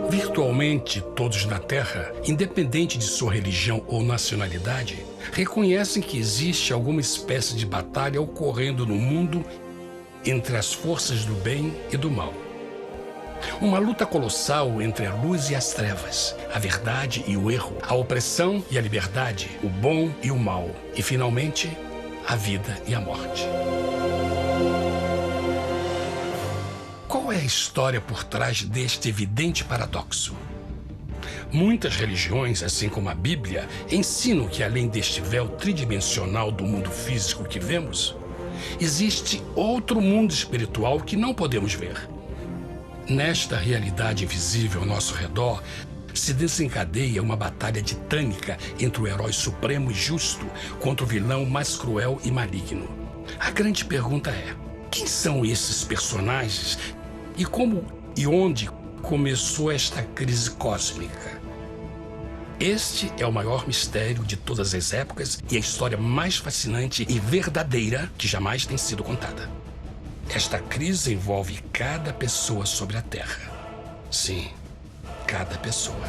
Virtualmente todos na Terra, independente de sua religião ou nacionalidade, reconhecem que existe alguma espécie de batalha ocorrendo no mundo entre as forças do bem e do mal. Uma luta colossal entre a luz e as trevas, a verdade e o erro, a opressão e a liberdade, o bom e o mal, e finalmente, a vida e a morte. Qual é a história por trás deste evidente paradoxo? Muitas religiões, assim como a Bíblia, ensinam que além deste véu tridimensional do mundo físico que vemos, existe outro mundo espiritual que não podemos ver. Nesta realidade invisível ao nosso redor, se desencadeia uma batalha titânica entre o herói supremo e justo contra o vilão mais cruel e maligno. A grande pergunta é: quem são esses personagens e como e onde começou esta crise cósmica? Este é o maior mistério de todas as épocas e a história mais fascinante e verdadeira que jamais tem sido contada. Esta crise envolve cada pessoa sobre a Terra. Sim, cada pessoa.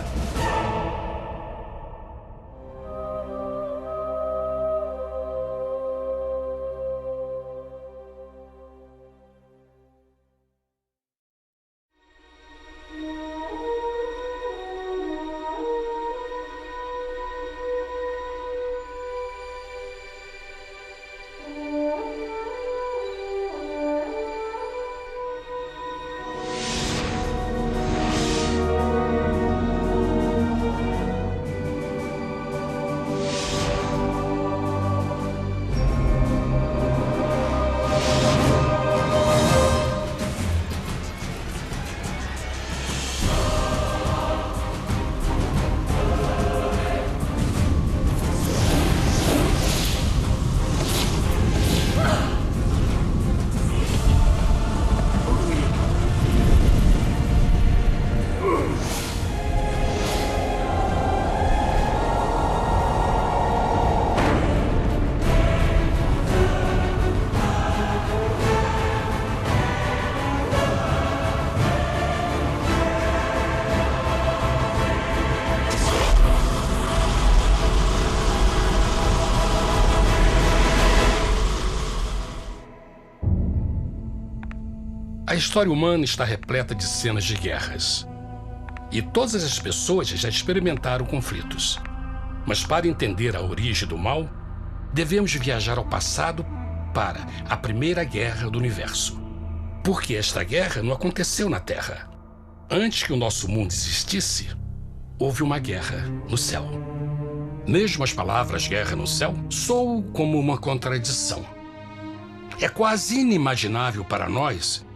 A história humana está repleta de cenas de guerras. E todas as pessoas já experimentaram conflitos. Mas para entender a origem do mal, devemos viajar ao passado para a Primeira Guerra do Universo. Porque esta guerra não aconteceu na Terra. Antes que o nosso mundo existisse, houve uma guerra no céu. Mesmo as palavras guerra no céu soam como uma contradição. É quase inimaginável para nós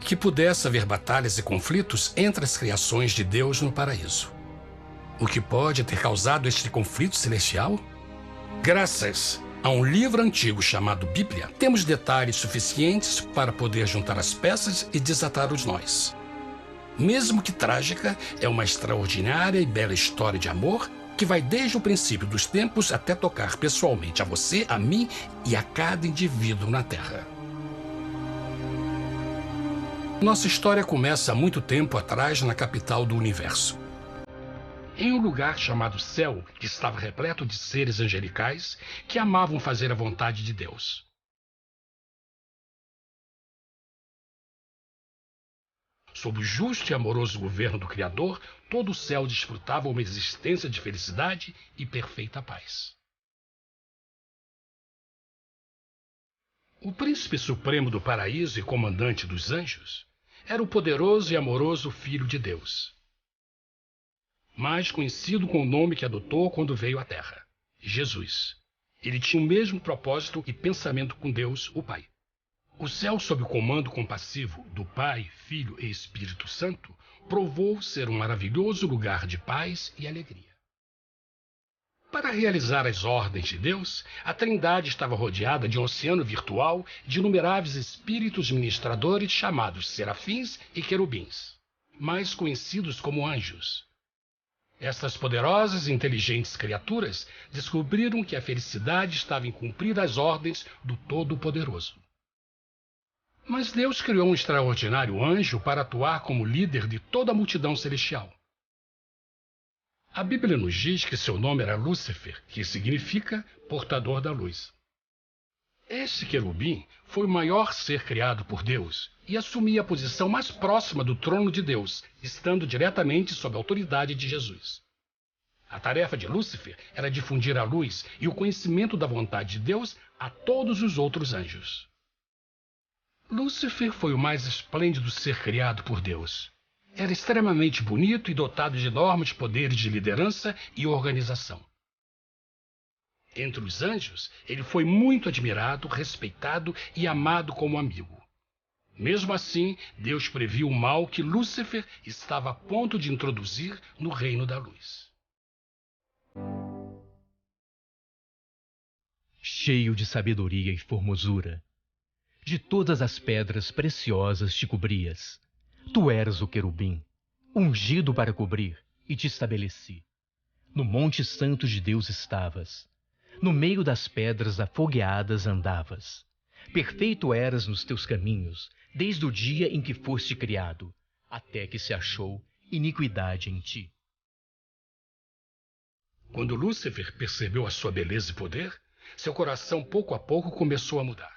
que pudesse haver batalhas e conflitos entre as criações de Deus no paraíso. O que pode ter causado este conflito celestial? Graças a um livro antigo chamado Bíblia, temos detalhes suficientes para poder juntar as peças e desatar os nós. Mesmo que trágica, é uma extraordinária e bela história de amor que vai desde o princípio dos tempos até tocar pessoalmente a você, a mim e a cada indivíduo na Terra. Nossa história começa há muito tempo atrás na capital do universo. Em um lugar chamado Céu, que estava repleto de seres angelicais que amavam fazer a vontade de Deus. Sob o justo e amoroso governo do Criador, todo o céu desfrutava uma existência de felicidade e perfeita paz. O príncipe supremo do paraíso e comandante dos anjos era o poderoso e amoroso Filho de Deus, mais conhecido com o nome que adotou quando veio à Terra, Jesus. Ele tinha o mesmo propósito e pensamento com Deus, o Pai. O céu, sob o comando compassivo do Pai, Filho e Espírito Santo, provou ser um maravilhoso lugar de paz e alegria. Para realizar as ordens de Deus, a Trindade estava rodeada de um oceano virtual de inumeráveis espíritos ministradores chamados serafins e querubins, mais conhecidos como anjos. Estas poderosas e inteligentes criaturas descobriram que a felicidade estava em cumprir as ordens do Todo-Poderoso. Mas Deus criou um extraordinário anjo para atuar como líder de toda a multidão celestial. A Bíblia nos diz que seu nome era Lúcifer, que significa portador da luz. Este querubim foi o maior ser criado por Deus e assumia a posição mais próxima do trono de Deus, estando diretamente sob a autoridade de Jesus. A tarefa de Lúcifer era difundir a luz e o conhecimento da vontade de Deus a todos os outros anjos. Lúcifer foi o mais esplêndido ser criado por Deus. Era extremamente bonito e dotado de enormes poderes de liderança e organização. Entre os anjos, ele foi muito admirado, respeitado e amado como amigo. Mesmo assim, Deus previu o mal que Lúcifer estava a ponto de introduzir no reino da luz. Cheio de sabedoria e formosura, de todas as pedras preciosas te cobrias. Tu eras o querubim, ungido para cobrir, e te estabeleci. No monte santo de Deus estavas. No meio das pedras afogueadas andavas. Perfeito eras nos teus caminhos, desde o dia em que foste criado, até que se achou iniquidade em ti. Quando Lúcifer percebeu a sua beleza e poder, seu coração pouco a pouco começou a mudar.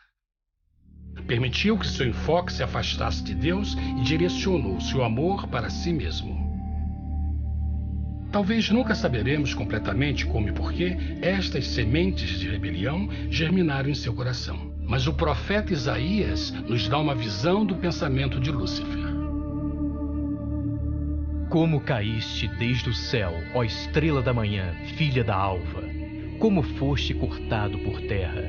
Permitiu que seu enfoque se afastasse de Deus e direcionou seu amor para si mesmo. Talvez nunca saberemos completamente como e porquê estas sementes de rebelião germinaram em seu coração. Mas o profeta Isaías nos dá uma visão do pensamento de Lúcifer. Como caíste desde o céu, ó estrela da manhã, filha da alva! Como foste cortado por terra,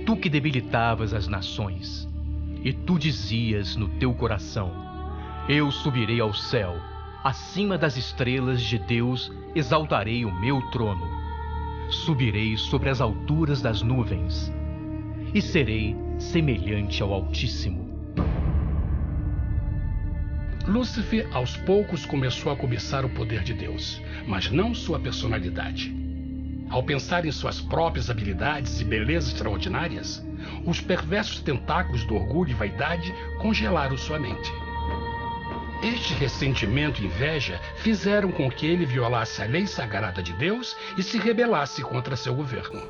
tu que debilitavas as nações! E tu dizias no teu coração: eu subirei ao céu, acima das estrelas de Deus exaltarei o meu trono. Subirei sobre as alturas das nuvens e serei semelhante ao Altíssimo. Lúcifer, aos poucos, começou a cobiçar o poder de Deus, mas não sua personalidade. Ao pensar em suas próprias habilidades e belezas extraordinárias, os perversos tentáculos do orgulho e vaidade congelaram sua mente. Este ressentimento e inveja fizeram com que ele violasse a lei sagrada de Deus e se rebelasse contra seu governo.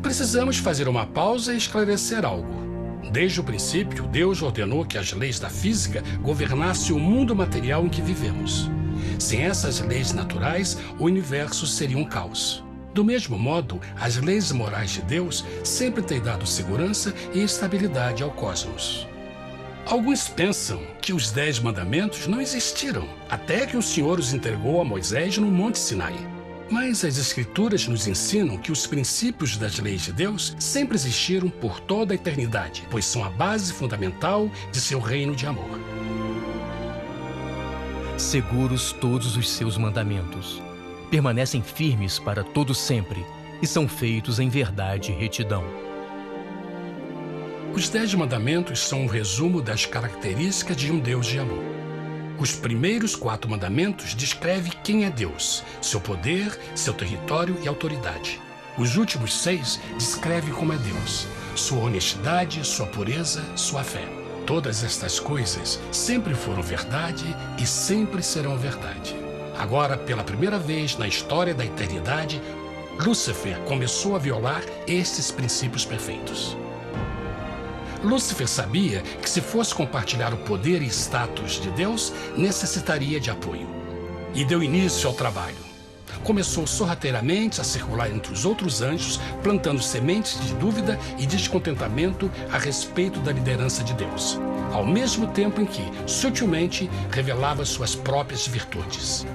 Precisamos fazer uma pausa e esclarecer algo. Desde o princípio, Deus ordenou que as leis da física governassem o mundo material em que vivemos. Sem essas leis naturais, o universo seria um caos. Do mesmo modo, as leis morais de Deus sempre têm dado segurança e estabilidade ao cosmos. Alguns pensam que os 10 mandamentos não existiram, até que o Senhor os entregou a Moisés no Monte Sinai. Mas as Escrituras nos ensinam que os princípios das leis de Deus sempre existiram por toda a eternidade, pois são a base fundamental de seu reino de amor. Seguros todos os seus mandamentos, permanecem firmes para todo sempre e são feitos em verdade e retidão. Os 10 mandamentos são um resumo das características de um Deus de amor. Os primeiros 4 mandamentos descrevem quem é Deus, seu poder, seu território e autoridade. Os últimos 6 descrevem como é Deus, sua honestidade, sua pureza, sua fé. Todas estas coisas sempre foram verdade e sempre serão verdade. Agora, pela primeira vez na história da eternidade, Lúcifer começou a violar estes princípios perfeitos. Lúcifer sabia que se fosse compartilhar o poder e status de Deus, necessitaria de apoio. E deu início ao trabalho. Começou sorrateiramente a circular entre os outros anjos, plantando sementes de dúvida e descontentamento a respeito da liderança de Deus, ao mesmo tempo em que, sutilmente, revelava suas próprias virtudes.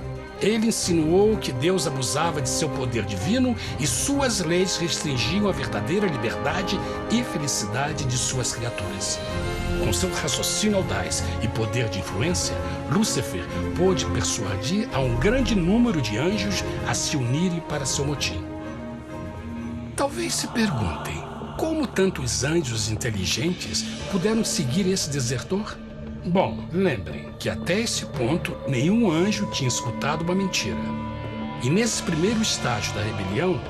Ele insinuou que Deus abusava de seu poder divino e suas leis restringiam a verdadeira liberdade e felicidade de suas criaturas. Com seu raciocínio audaz e poder de influência, Lúcifer pôde persuadir a um grande número de anjos a se unirem para seu motim. Talvez se perguntem, como tantos anjos inteligentes puderam seguir esse desertor? Bom, lembrem que até esse ponto nenhum anjo tinha escutado uma mentira. E nesse primeiro estágio da rebelião,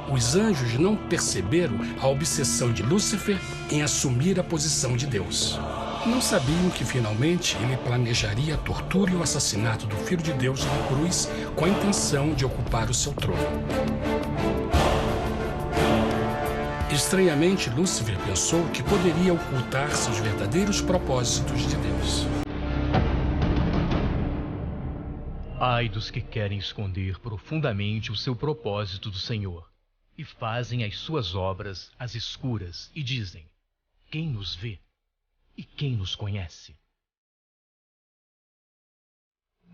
os anjos não perceberam a obsessão de Lúcifer em assumir a posição de Deus. Não sabiam que finalmente ele planejaria a tortura e o assassinato do Filho de Deus na cruz com a intenção de ocupar o seu trono. Estranhamente, Lúcifer pensou que poderia ocultar seus verdadeiros propósitos de Deus. Ai dos que querem esconder profundamente o seu propósito do Senhor e fazem as suas obras às escuras e dizem: quem nos vê e quem nos conhece?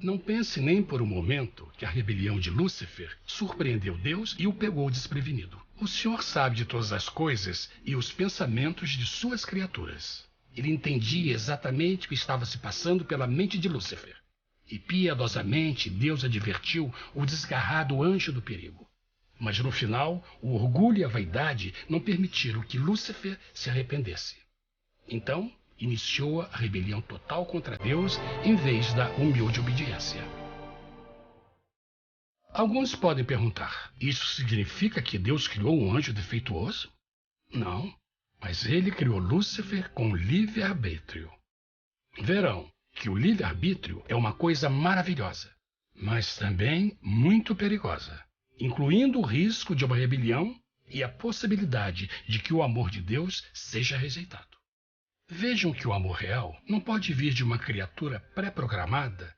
Não pense nem por um momento que a rebelião de Lúcifer surpreendeu Deus e o pegou desprevenido. O Senhor sabe de todas as coisas e os pensamentos de suas criaturas. Ele entendia exatamente o que estava se passando pela mente de Lúcifer. E piedosamente Deus advertiu o desgarrado anjo do perigo. Mas no final, o orgulho e a vaidade não permitiram que Lúcifer se arrependesse. Então, iniciou a rebelião total contra Deus em vez da humilde obediência. Alguns podem perguntar: isso significa que Deus criou um anjo defeituoso? Não, mas ele criou Lúcifer com livre-arbítrio. Verão que o livre-arbítrio é uma coisa maravilhosa, mas também muito perigosa, incluindo o risco de uma rebelião e a possibilidade de que o amor de Deus seja rejeitado. Vejam que o amor real não pode vir de uma criatura pré-programada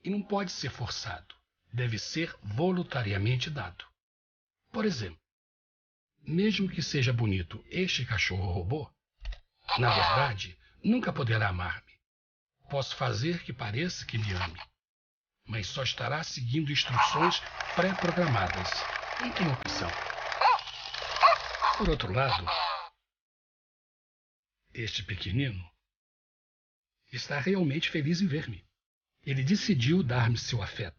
e não pode ser forçado. Deve ser voluntariamente dado. Por exemplo, mesmo que seja bonito este cachorro robô, na verdade, nunca poderá amar-me. Posso fazer que pareça que me ame, mas só estará seguindo instruções pré-programadas. Não tem opção. Por outro lado, este pequenino está realmente feliz em ver-me. Ele decidiu dar-me seu afeto.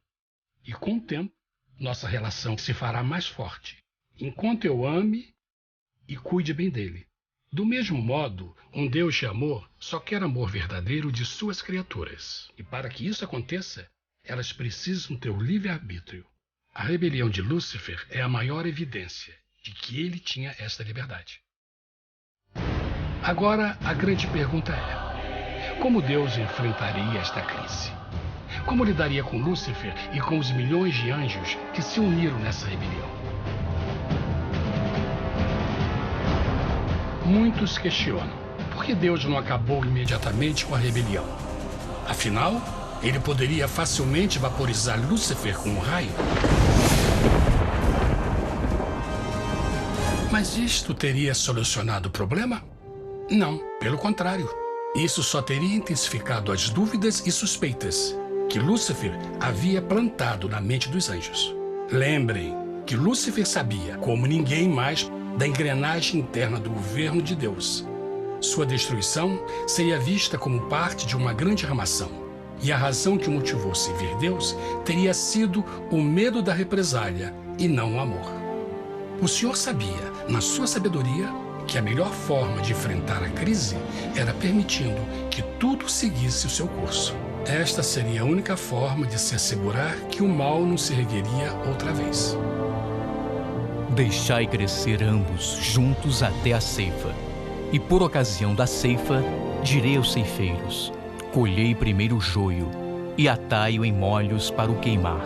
E com o tempo, nossa relação se fará mais forte, enquanto eu ame e cuide bem dele. Do mesmo modo, um Deus de amor só quer amor verdadeiro de suas criaturas. E para que isso aconteça, elas precisam ter o livre-arbítrio. A rebelião de Lúcifer é a maior evidência de que ele tinha esta liberdade. Agora, a grande pergunta é: como Deus enfrentaria esta crise? Como lidaria com Lúcifer e com os milhões de anjos que se uniram nessa rebelião? Muitos questionam: por que Deus não acabou imediatamente com a rebelião? Afinal, ele poderia facilmente vaporizar Lúcifer com um raio. Mas isto teria solucionado o problema? Não, pelo contrário. Isso só teria intensificado as dúvidas e suspeitas que Lúcifer havia plantado na mente dos anjos. Lembrem que Lúcifer sabia, como ninguém mais, da engrenagem interna do governo de Deus. Sua destruição seria vista como parte de uma grande armação, e a razão que o motivou servir Deus teria sido o medo da represália e não o amor. O Senhor sabia, na sua sabedoria, que a melhor forma de enfrentar a crise era permitindo que tudo seguisse o seu curso. Esta seria a única forma de se assegurar que o mal não se ergueria outra vez. Deixai crescer ambos juntos até a ceifa. E por ocasião da ceifa, direi aos ceifeiros: colhei primeiro o joio e atai-o em molhos para o queimar,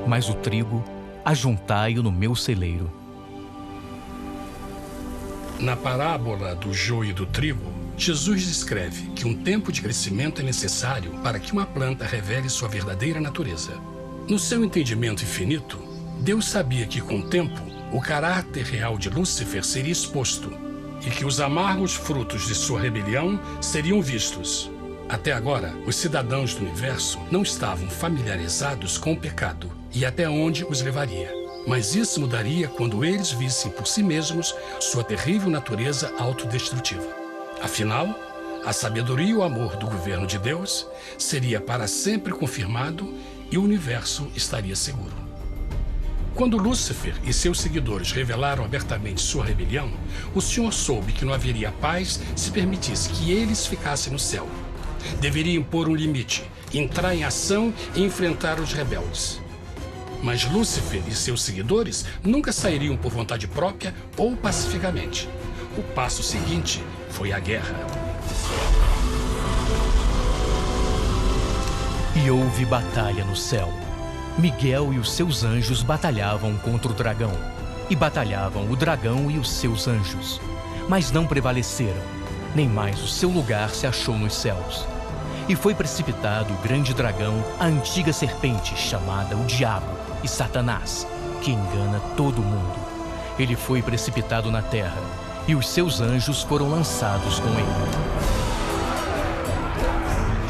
mas o trigo ajuntai-o no meu celeiro. Na parábola do joio e do trigo, Jesus descreve que um tempo de crescimento é necessário para que uma planta revele sua verdadeira natureza. No seu entendimento infinito, Deus sabia que, com o tempo, o caráter real de Lúcifer seria exposto e que os amargos frutos de sua rebelião seriam vistos. Até agora, os cidadãos do universo não estavam familiarizados com o pecado e até onde os levaria. Mas isso mudaria quando eles vissem por si mesmos sua terrível natureza autodestrutiva. Afinal, a sabedoria e o amor do governo de Deus seria para sempre confirmado e o universo estaria seguro. Quando Lúcifer e seus seguidores revelaram abertamente sua rebelião, o Senhor soube que não haveria paz se permitisse que eles ficassem no céu. Deveria impor um limite, entrar em ação e enfrentar os rebeldes. Mas Lúcifer e seus seguidores nunca sairiam por vontade própria ou pacificamente. O passo seguinte foi a guerra. E houve batalha no céu. Miguel e os seus anjos batalhavam contra o dragão. E batalhavam o dragão e os seus anjos. Mas não prevaleceram, nem mais o seu lugar se achou nos céus. E foi precipitado o grande dragão, a antiga serpente, chamada o Diabo e Satanás, que engana todo mundo. Ele foi precipitado na terra, e os seus anjos foram lançados com ele.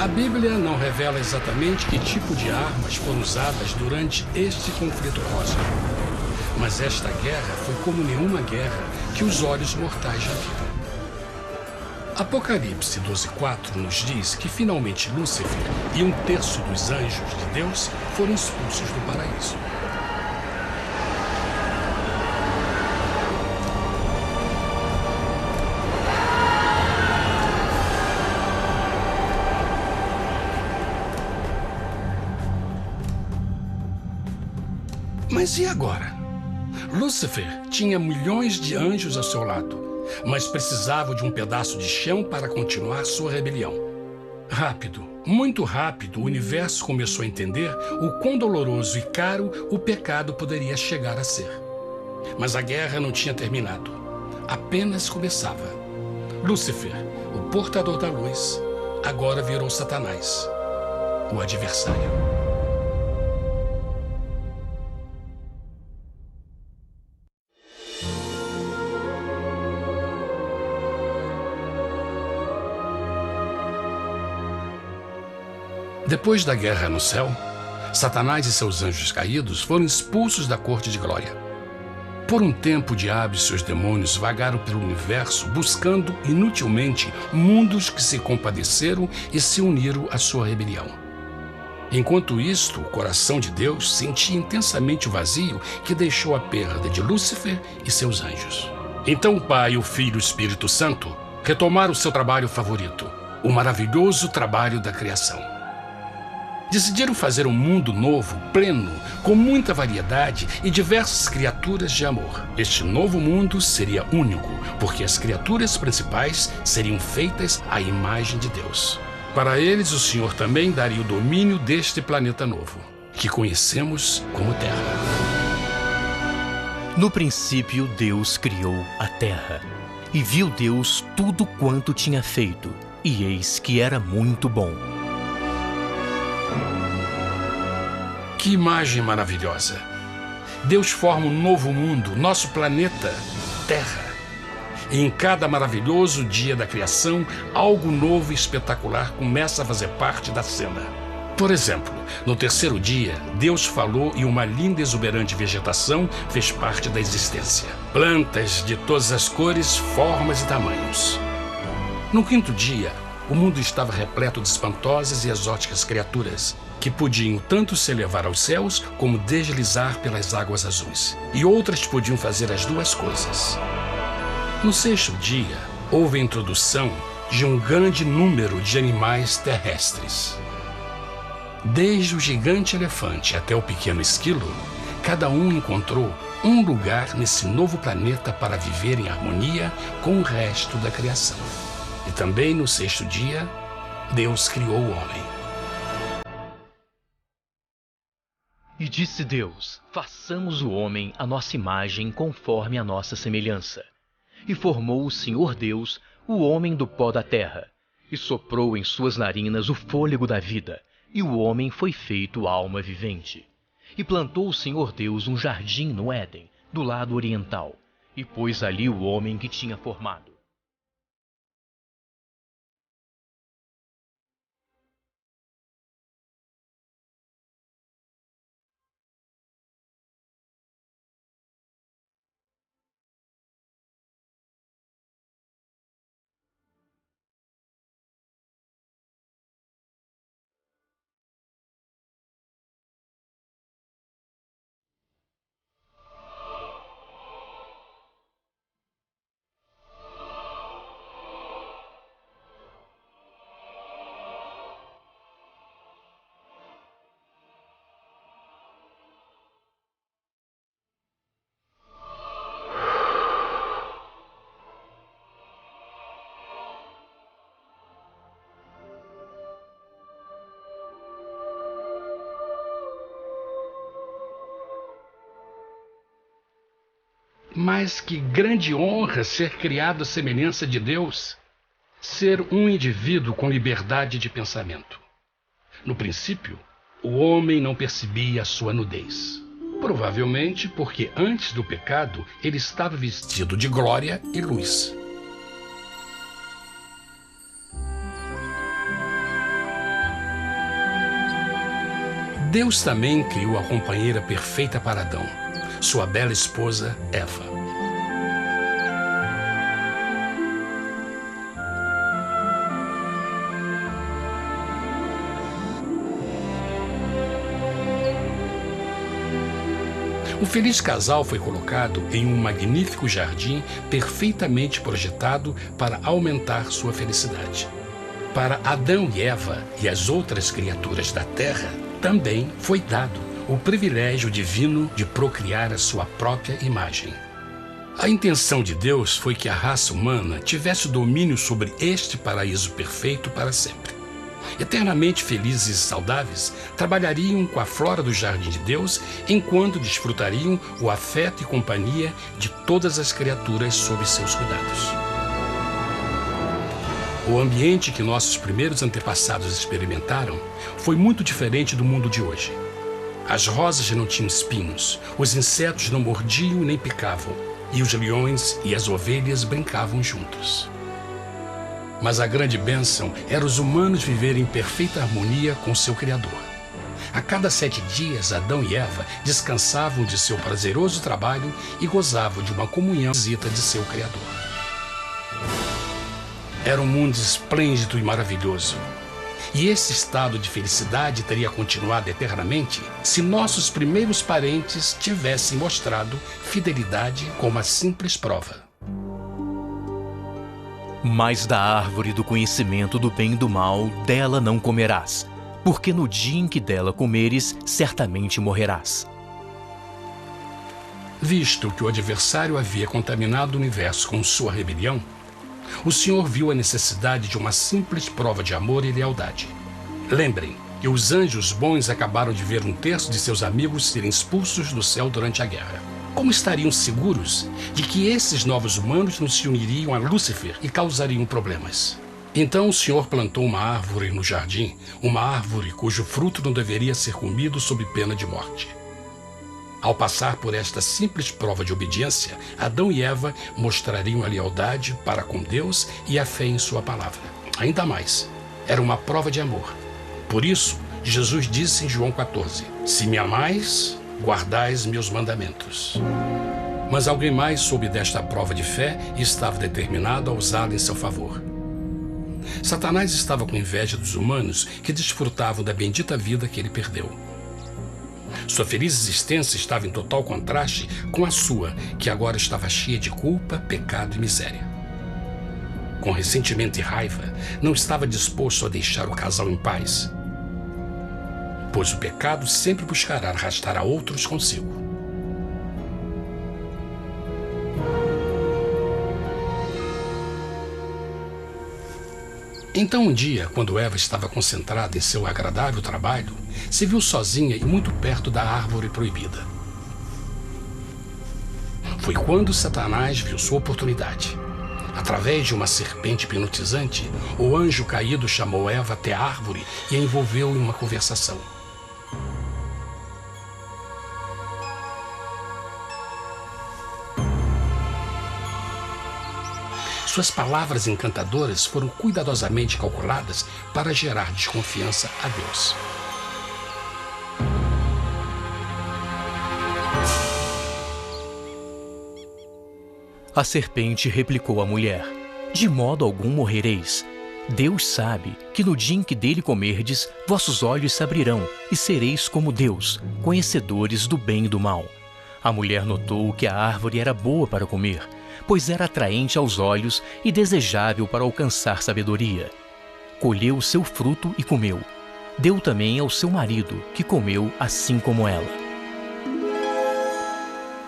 A Bíblia não revela exatamente que tipo de armas foram usadas durante este conflito cósmico. Mas esta guerra foi como nenhuma guerra que os olhos mortais já viram. Apocalipse 12:4 nos diz que finalmente Lúcifer e 1/3 dos anjos de Deus foram expulsos do paraíso. Mas e agora? Lúcifer tinha milhões de anjos ao seu lado, mas precisava de um pedaço de chão para continuar sua rebelião. Rápido, muito rápido, o universo começou a entender o quão doloroso e caro o pecado poderia chegar a ser. Mas a guerra não tinha terminado. Apenas começava. Lúcifer, o portador da luz, agora virou Satanás, o adversário. Depois da guerra no céu, Satanás e seus anjos caídos foram expulsos da corte de glória. Por um tempo, o diabo e seus demônios vagaram pelo universo buscando inutilmente mundos que se compadeceram e se uniram à sua rebelião. Enquanto isto, o coração de Deus sentia intensamente o vazio que deixou a perda de Lúcifer e seus anjos. Então o Pai, o Filho e o Espírito Santo retomaram seu trabalho favorito, o maravilhoso trabalho da criação. Decidiram fazer um mundo novo, pleno, com muita variedade e diversas criaturas de amor. Este novo mundo seria único, porque as criaturas principais seriam feitas à imagem de Deus. Para eles, o Senhor também daria o domínio deste planeta novo, que conhecemos como Terra. No princípio, Deus criou a terra. E viu Deus tudo quanto tinha feito, e eis que era muito bom. Que imagem maravilhosa! Deus forma um novo mundo, nosso planeta, Terra. E em cada maravilhoso dia da criação, algo novo e espetacular começa a fazer parte da cena. Por exemplo, no terceiro dia, Deus falou e uma linda e exuberante vegetação fez parte da existência. Plantas de todas as cores, formas e tamanhos. No quinto dia, o mundo estava repleto de espantosas e exóticas criaturas, que podiam tanto se elevar aos céus como deslizar pelas águas azuis. E outras podiam fazer as duas coisas. No sexto dia, houve a introdução de um grande número de animais terrestres. Desde o gigante elefante até o pequeno esquilo, cada um encontrou um lugar nesse novo planeta para viver em harmonia com o resto da criação. E também no sexto dia, Deus criou o homem. E disse Deus: façamos o homem à nossa imagem, conforme a nossa semelhança. E formou o Senhor Deus o homem do pó da terra, e soprou em suas narinas o fôlego da vida, e o homem foi feito alma vivente. E plantou o Senhor Deus um jardim no Éden, do lado oriental, e pôs ali o homem que tinha formado. Mas que grande honra ser criado à semelhança de Deus, ser um indivíduo com liberdade de pensamento. No princípio, o homem não percebia a sua nudez. Provavelmente porque antes do pecado ele estava vestido de glória e luz. Deus também criou a companheira perfeita para Adão, sua bela esposa Eva. O feliz casal foi colocado em um magnífico jardim perfeitamente projetado para aumentar sua felicidade. Para Adão e Eva e as outras criaturas da terra, também foi dado o privilégio divino de procriar a sua própria imagem. A intenção de Deus foi que a raça humana tivesse domínio sobre este paraíso perfeito para sempre. Eternamente felizes e saudáveis, trabalhariam com a flora do jardim de Deus, enquanto desfrutariam o afeto e companhia de todas as criaturas sob seus cuidados. O ambiente que nossos primeiros antepassados experimentaram foi muito diferente do mundo de hoje. As rosas não tinham espinhos, os insetos não mordiam nem picavam, e os leões e as ovelhas brincavam juntos. Mas a grande bênção era os humanos viverem em perfeita harmonia com seu Criador. A cada 7 dias, Adão e Eva descansavam de seu prazeroso trabalho e gozavam de uma comunhão visita de seu Criador. Era um mundo esplêndido e maravilhoso. E esse estado de felicidade teria continuado eternamente se nossos primeiros parentes tivessem mostrado fidelidade como a simples prova. Mas da árvore do conhecimento do bem e do mal, dela não comerás, porque no dia em que dela comeres, certamente morrerás. Visto que o adversário havia contaminado o universo com sua rebelião, o Senhor viu a necessidade de uma simples prova de amor e lealdade. Lembrem que os anjos bons acabaram de ver 1/3 de seus amigos serem expulsos do céu durante a guerra. Como estariam seguros de que esses novos humanos não se uniriam a Lúcifer e causariam problemas? Então o Senhor plantou uma árvore no jardim, uma árvore cujo fruto não deveria ser comido sob pena de morte. Ao passar por esta simples prova de obediência, Adão e Eva mostrariam a lealdade para com Deus e a fé em sua palavra. Ainda mais, era uma prova de amor. Por isso, Jesus disse em João 14, "Se me amais, guardais meus mandamentos." Mas alguém mais soube desta prova de fé e estava determinado a usá-la em seu favor. Satanás estava com inveja dos humanos que desfrutavam da bendita vida que ele perdeu. Sua feliz existência estava em total contraste com a sua, que agora estava cheia de culpa, pecado e miséria. Com ressentimento e raiva, não estava disposto a deixar o casal em paz, pois o pecado sempre buscará arrastar a outros consigo. Então um dia, quando Eva estava concentrada em seu agradável trabalho, se viu sozinha e muito perto da árvore proibida. Foi quando Satanás viu sua oportunidade. Através de uma serpente hipnotizante, o anjo caído chamou Eva até a árvore e a envolveu em uma conversação. Suas palavras encantadoras foram cuidadosamente calculadas para gerar desconfiança a Deus. A serpente replicou à mulher: "De modo algum morrereis. Deus sabe que no dia em que dele comerdes, vossos olhos se abrirão e sereis como Deus, conhecedores do bem e do mal." A mulher notou que a árvore era boa para comer, pois era atraente aos olhos e desejável para alcançar sabedoria. Colheu o seu fruto e comeu. Deu também ao seu marido, que comeu assim como ela.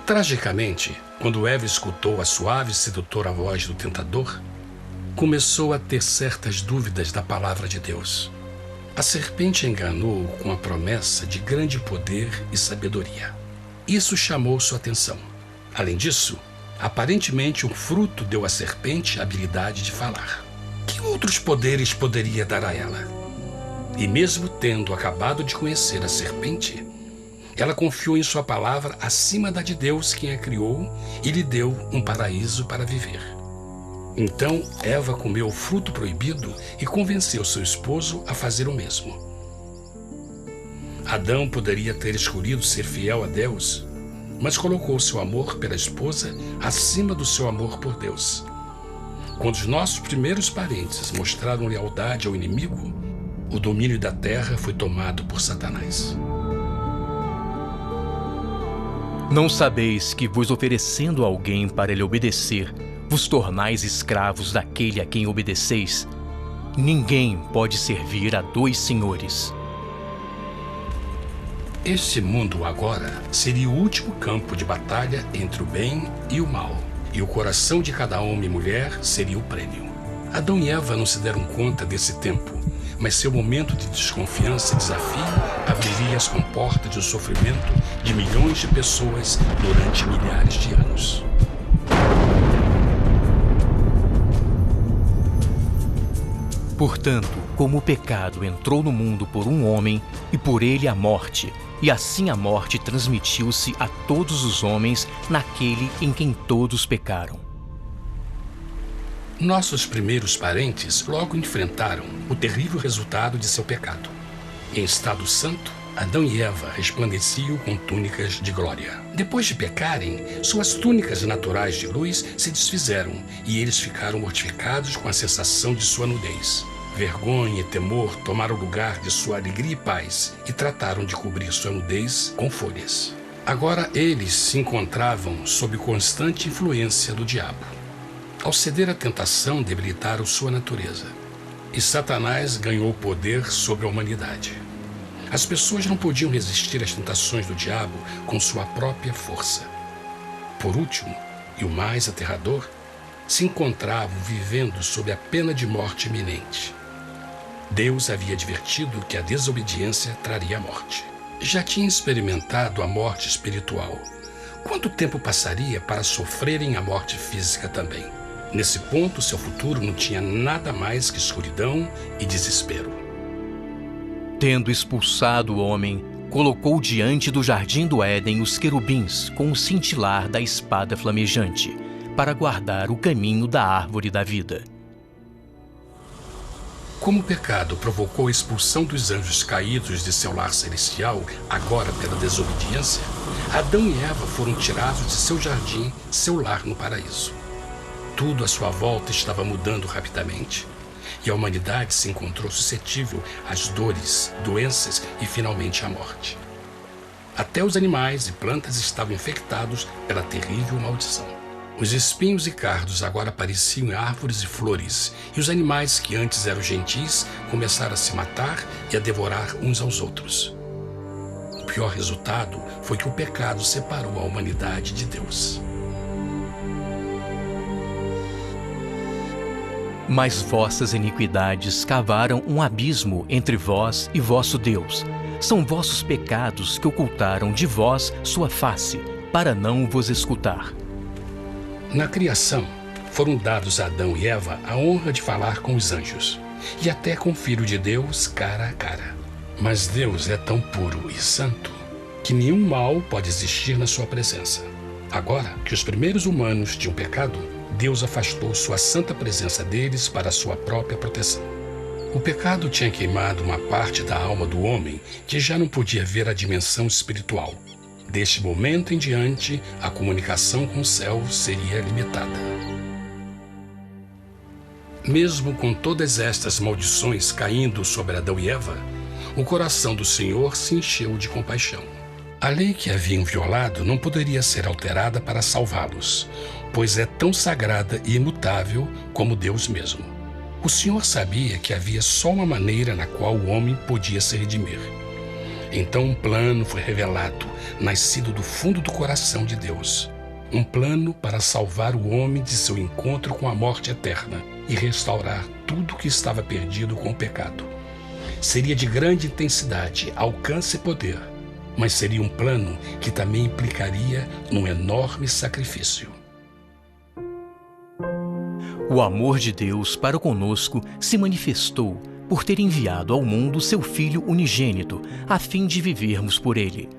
Tragicamente, quando Eva escutou a suave e sedutora voz do tentador, começou a ter certas dúvidas da palavra de Deus. A serpente enganou-o com a promessa de grande poder e sabedoria. Isso chamou sua atenção. Além disso, Aparentemente, o fruto deu à serpente a habilidade de falar. Que outros poderes poderia dar a ela? E mesmo tendo acabado de conhecer a serpente, ela confiou em sua palavra acima da de Deus, quem a criou, e lhe deu um paraíso para viver. Então, Eva comeu o fruto proibido e convenceu seu esposo a fazer o mesmo. Adão poderia ter escolhido ser fiel a Deus, mas colocou seu amor pela esposa acima do seu amor por Deus. Quando os nossos primeiros parentes mostraram lealdade ao inimigo, o domínio da terra foi tomado por Satanás. Não sabeis que, vos oferecendo a alguém para lhe obedecer, vos tornais escravos daquele a quem obedeceis? Ninguém pode servir a dois senhores. Este mundo agora seria o último campo de batalha entre o bem e o mal, e o coração de cada homem e mulher seria o prêmio. Adão e Eva não se deram conta desse tempo, mas seu momento de desconfiança e desafio abriria as comportas do sofrimento de milhões de pessoas durante milhares de anos. Portanto, como o pecado entrou no mundo por um homem, e por ele a morte, e assim a morte transmitiu-se a todos os homens naquele em quem todos pecaram. Nossos primeiros parentes logo enfrentaram o terrível resultado de seu pecado. Em estado santo, Adão e Eva resplandeciam com túnicas de glória. Depois de pecarem, suas túnicas naturais de luz se desfizeram e eles ficaram mortificados com a sensação de sua nudez. Vergonha e temor tomaram lugar de sua alegria e paz e trataram de cobrir sua nudez com folhas. Agora eles se encontravam sob constante influência do diabo. Ao ceder à tentação, debilitaram sua natureza. E Satanás ganhou poder sobre a humanidade. As pessoas não podiam resistir às tentações do diabo com sua própria força. Por último, e o mais aterrador, se encontravam vivendo sob a pena de morte iminente. Deus havia advertido que a desobediência traria a morte. Já tinha experimentado a morte espiritual. Quanto tempo passaria para sofrerem a morte física também? Nesse ponto, seu futuro não tinha nada mais que escuridão e desespero. Tendo expulsado o homem, colocou diante do jardim do Éden os querubins com o cintilar da espada flamejante, para guardar o caminho da árvore da vida. Como o pecado provocou a expulsão dos anjos caídos de seu lar celestial, agora pela desobediência, Adão e Eva foram tirados de seu jardim, seu lar no paraíso. Tudo à sua volta estava mudando rapidamente, e a humanidade se encontrou suscetível às dores, doenças e finalmente à morte. Até os animais e plantas estavam infectados pela terrível maldição. Os espinhos e cardos agora pareciam árvores e flores, e os animais que antes eram gentis começaram a se matar e a devorar uns aos outros. O pior resultado foi que o pecado separou a humanidade de Deus. Mas vossas iniquidades cavaram um abismo entre vós e vosso Deus. São vossos pecados que ocultaram de vós sua face, para não vos escutar. Na criação, foram dados a Adão e Eva a honra de falar com os anjos, e até com o Filho de Deus cara a cara. Mas Deus é tão puro e santo que nenhum mal pode existir na sua presença. Agora que os primeiros humanos tinham pecado, Deus afastou sua santa presença deles para a sua própria proteção. O pecado tinha queimado uma parte da alma do homem que já não podia ver a dimensão espiritual. Deste momento em diante, a comunicação com o céu seria limitada. Mesmo com todas estas maldições caindo sobre Adão e Eva, o coração do Senhor se encheu de compaixão. A lei que haviam violado não poderia ser alterada para salvá-los, pois é tão sagrada e imutável como Deus mesmo. O Senhor sabia que havia só uma maneira na qual o homem podia se redimir. Então um plano foi revelado, nascido do fundo do coração de Deus. Um plano para salvar o homem de seu encontro com a morte eterna e restaurar tudo que estava perdido com o pecado. Seria de grande intensidade, alcance e poder, mas seria um plano que também implicaria num enorme sacrifício. O amor de Deus para conosco se manifestou por ter enviado ao mundo seu Filho unigênito, a fim de vivermos por ele.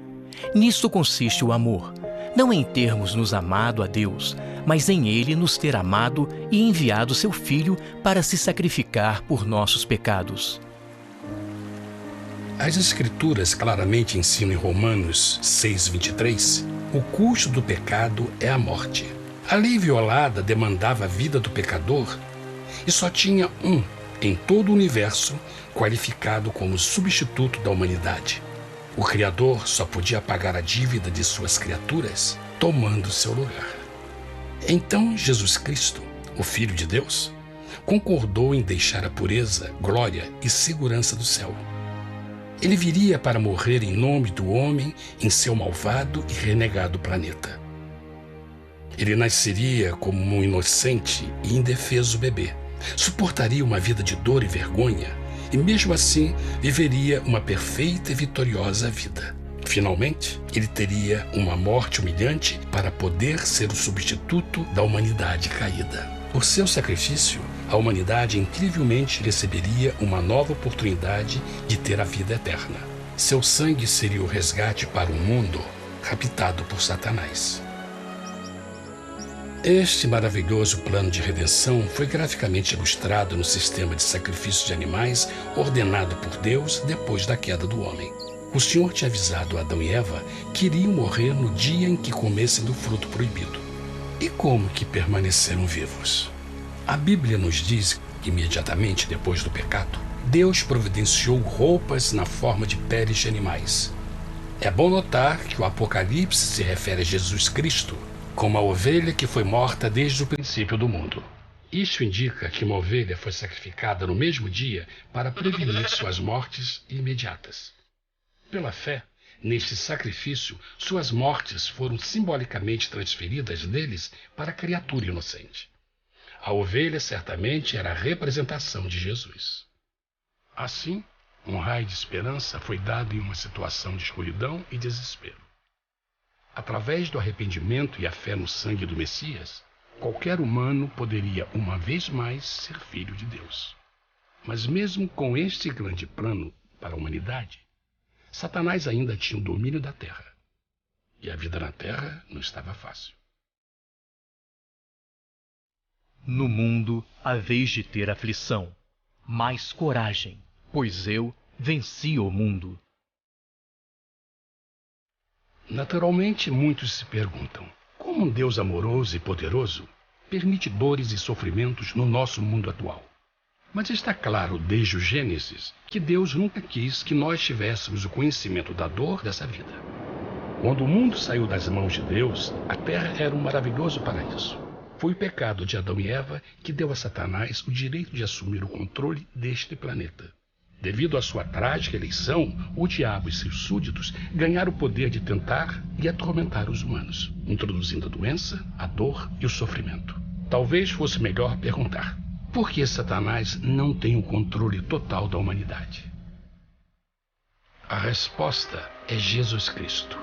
Nisto consiste o amor, não em termos nos amado a Deus, mas em ele nos ter amado e enviado seu Filho para se sacrificar por nossos pecados. As Escrituras claramente ensinam em Romanos 6:23, o custo do pecado é a morte. A lei violada demandava a vida do pecador e só tinha um em todo o universo qualificado como substituto da humanidade. O Criador só podia pagar a dívida de suas criaturas tomando seu lugar. Então Jesus Cristo, o Filho de Deus, concordou em deixar a pureza, glória e segurança do céu. Ele viria para morrer em nome do homem em seu malvado e renegado planeta. Ele nasceria como um inocente e indefeso bebê, suportaria uma vida de dor e vergonha e mesmo assim viveria uma perfeita e vitoriosa vida. Finalmente, ele teria uma morte humilhante para poder ser o substituto da humanidade caída. Por seu sacrifício, a humanidade incrivelmente receberia uma nova oportunidade de ter a vida eterna. Seu sangue seria o resgate para um mundo raptado por Satanás. Este maravilhoso plano de redenção foi graficamente ilustrado no sistema de sacrifício de animais ordenado por Deus depois da queda do homem. O Senhor tinha avisado Adão e Eva que iriam morrer no dia em que comessem do fruto proibido. E como que permaneceram vivos? A Bíblia nos diz que imediatamente depois do pecado, Deus providenciou roupas na forma de peles de animais. É bom notar que o Apocalipse se refere a Jesus Cristo como a ovelha que foi morta desde o princípio do mundo. Isso indica que uma ovelha foi sacrificada no mesmo dia para prevenir suas mortes imediatas. Pela fé, neste sacrifício, suas mortes foram simbolicamente transferidas deles para a criatura inocente. A ovelha certamente era a representação de Jesus. Assim, um raio de esperança foi dado em uma situação de escuridão e desespero. Através do arrependimento e a fé no sangue do Messias, qualquer humano poderia uma vez mais ser filho de Deus. Mas mesmo com este grande plano para a humanidade, Satanás ainda tinha o domínio da terra. E a vida na terra não estava fácil. No mundo haveis de ter aflição, mas coragem, pois eu venci o mundo. Naturalmente, muitos se perguntam, como um Deus amoroso e poderoso permite dores e sofrimentos no nosso mundo atual? Mas está claro desde o Gênesis que Deus nunca quis que nós tivéssemos o conhecimento da dor dessa vida. Quando o mundo saiu das mãos de Deus, a terra era um maravilhoso paraíso. Foi o pecado de Adão e Eva que deu a Satanás o direito de assumir o controle deste planeta. Devido à sua trágica eleição, o diabo e seus súditos ganharam o poder de tentar e atormentar os humanos, introduzindo a doença, a dor e o sofrimento. Talvez fosse melhor perguntar: por que Satanás não tem o controle total da humanidade? A resposta é Jesus Cristo.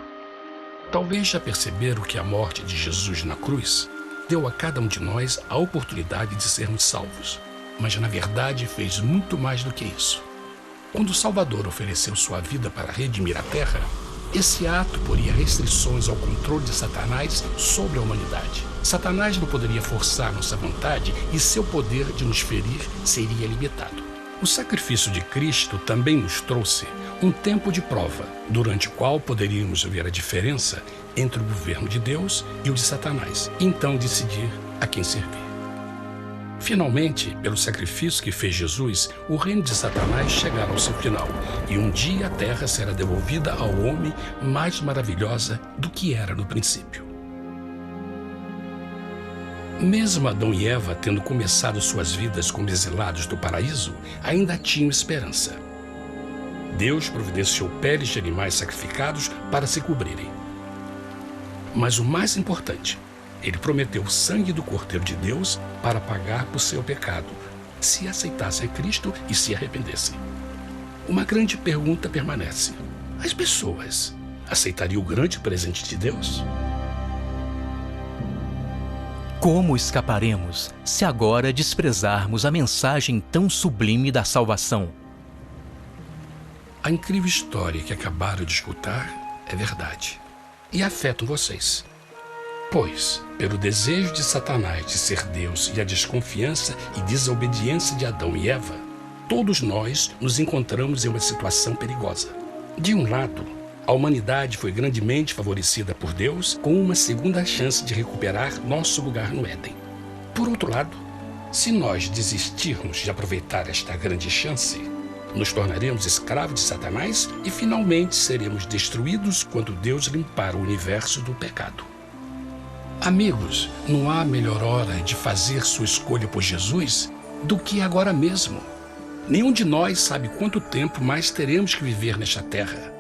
Talvez já perceberam que a morte de Jesus na cruz deu a cada um de nós a oportunidade de sermos salvos, mas na verdade fez muito mais do que isso. Quando o Salvador ofereceu sua vida para redimir a terra, esse ato poria restrições ao controle de Satanás sobre a humanidade. Satanás não poderia forçar nossa vontade e seu poder de nos ferir seria limitado. O sacrifício de Cristo também nos trouxe um tempo de prova, durante o qual poderíamos ver a diferença entre o governo de Deus e o de Satanás, e então decidir a quem servir. Finalmente, pelo sacrifício que fez Jesus, o reino de Satanás chegará ao seu final, e um dia a terra será devolvida ao homem mais maravilhosa do que era no princípio. Mesmo Adão e Eva tendo começado suas vidas como exilados do paraíso, ainda tinham esperança. Deus providenciou peles de animais sacrificados para se cobrirem. Mas o mais importante, ele prometeu o sangue do Cordeiro de Deus para pagar por seu pecado, se aceitassem a Cristo e se arrependessem. Uma grande pergunta permanece: as pessoas aceitariam o grande presente de Deus? Como escaparemos se agora desprezarmos a mensagem tão sublime da salvação? A incrível história que acabaram de escutar é verdade e afeta vocês. Pois, pelo desejo de Satanás de ser Deus e a desconfiança e desobediência de Adão e Eva, todos nós nos encontramos em uma situação perigosa. De um lado, a humanidade foi grandemente favorecida por Deus com uma segunda chance de recuperar nosso lugar no Éden. Por outro lado, se nós desistirmos de aproveitar esta grande chance, nos tornaremos escravos de Satanás e finalmente seremos destruídos quando Deus limpar o universo do pecado. Amigos, não há melhor hora de fazer sua escolha por Jesus do que agora mesmo. Nenhum de nós sabe quanto tempo mais teremos que viver nesta terra.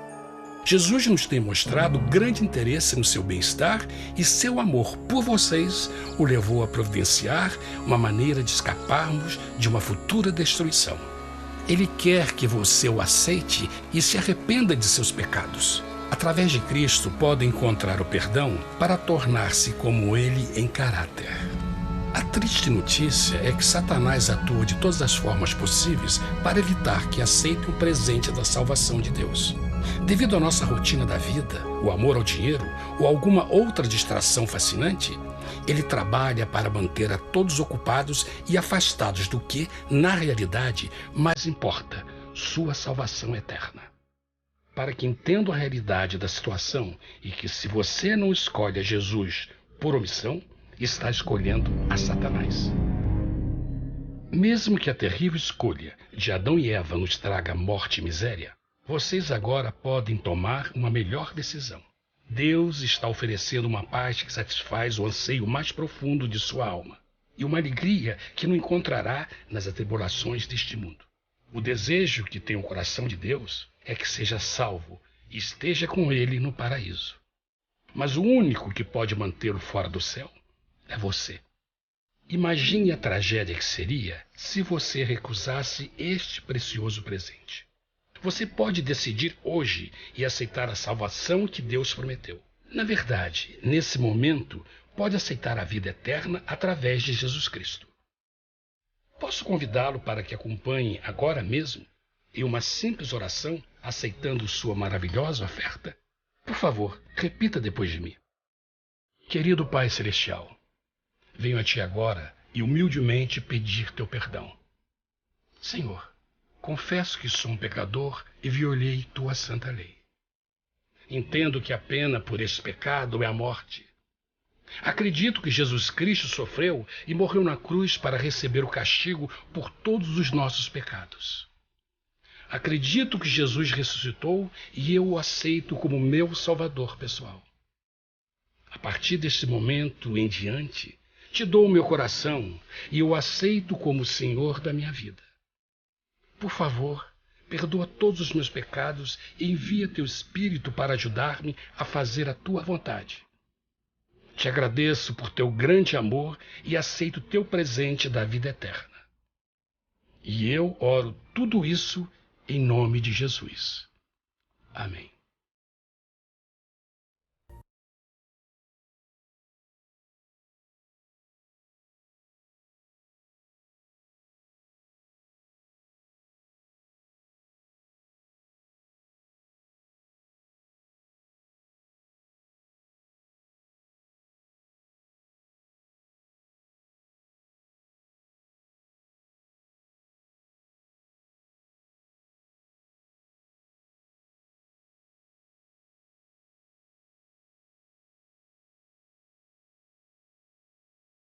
Jesus nos tem mostrado grande interesse no seu bem-estar e seu amor por vocês o levou a providenciar uma maneira de escaparmos de uma futura destruição. Ele quer que você o aceite e se arrependa de seus pecados. Através de Cristo, pode encontrar o perdão para tornar-se como Ele em caráter. A triste notícia é que Satanás atua de todas as formas possíveis para evitar que aceite o presente da salvação de Deus. Devido à nossa rotina da vida, o amor ao dinheiro ou alguma outra distração fascinante, ele trabalha para manter a todos ocupados e afastados do que, na realidade, mais importa, sua salvação eterna. Para que entendam a realidade da situação e que se você não escolhe a Jesus por omissão, está escolhendo a Satanás. Mesmo que a terrível escolha de Adão e Eva nos traga morte e miséria, vocês agora podem tomar uma melhor decisão. Deus está oferecendo uma paz que satisfaz o anseio mais profundo de sua alma e uma alegria que não encontrará nas atribulações deste mundo. O desejo que tem o coração de Deus é que seja salvo e esteja com Ele no paraíso. Mas o único que pode mantê-lo fora do céu é você. Imagine a tragédia que seria se você recusasse este precioso presente. Você pode decidir hoje e aceitar a salvação que Deus prometeu. Na verdade, nesse momento, pode aceitar a vida eterna através de Jesus Cristo. Posso convidá-lo para que acompanhe agora mesmo em uma simples oração, aceitando sua maravilhosa oferta? Por favor, repita depois de mim. Querido Pai Celestial, venho a Ti agora e humildemente pedir Teu perdão. Senhor, confesso que sou um pecador e violei Tua santa lei. Entendo que a pena por esse pecado é a morte. Acredito que Jesus Cristo sofreu e morreu na cruz para receber o castigo por todos os nossos pecados. Acredito que Jesus ressuscitou e eu o aceito como meu Salvador pessoal. A partir deste momento em diante, Te dou o meu coração e o aceito como Senhor da minha vida. Por favor, perdoa todos os meus pecados e envia Teu Espírito para ajudar-me a fazer a Tua vontade. Te agradeço por Teu grande amor e aceito Teu presente da vida eterna. E eu oro tudo isso em nome de Jesus. Amém.